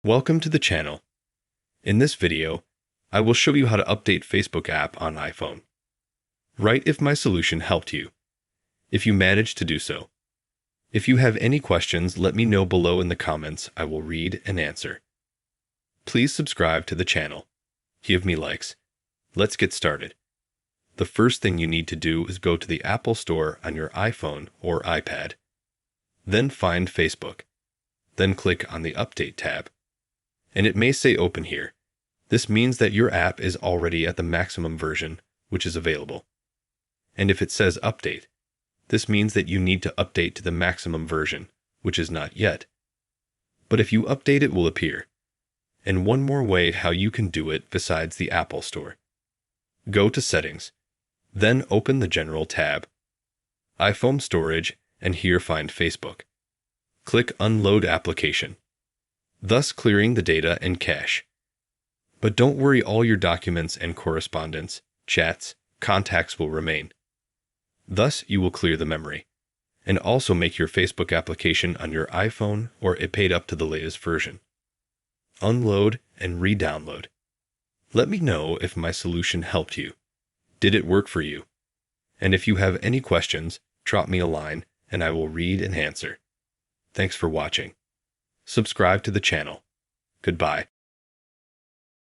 Welcome to the channel. In this video, I will show you how to update Facebook app on iPhone. Write if my solution helped you, if you managed to do so. If you have any questions, let me know below in the comments. I will read and answer. Please subscribe to the channel. Give me likes. Let's get started. The first thing you need to do is go to the Apple Store on your iPhone or iPad. Then find Facebook. Then click on the Update tab. And it may say Open here. This means that your app is already at the maximum version, which is available. And if it says Update, this means that you need to update to the maximum version, which is not yet. But if you update, it will appear. And one more way how you can do it besides the Apple Store. Go to Settings. Then open the General tab. iPhone Storage, and here find Facebook. Click Unload Application, thus clearing the data and cache. But don't worry, all your documents and correspondence, chats, contacts will remain. Thus, you will clear the memory, and also make your Facebook application on your iPhone or it paid up to the latest version. Unload and re-download. Let me know if my solution helped you. Did it work for you? And if you have any questions, drop me a line and I will read and answer. Thanks for watching. Subscribe to the channel. Goodbye.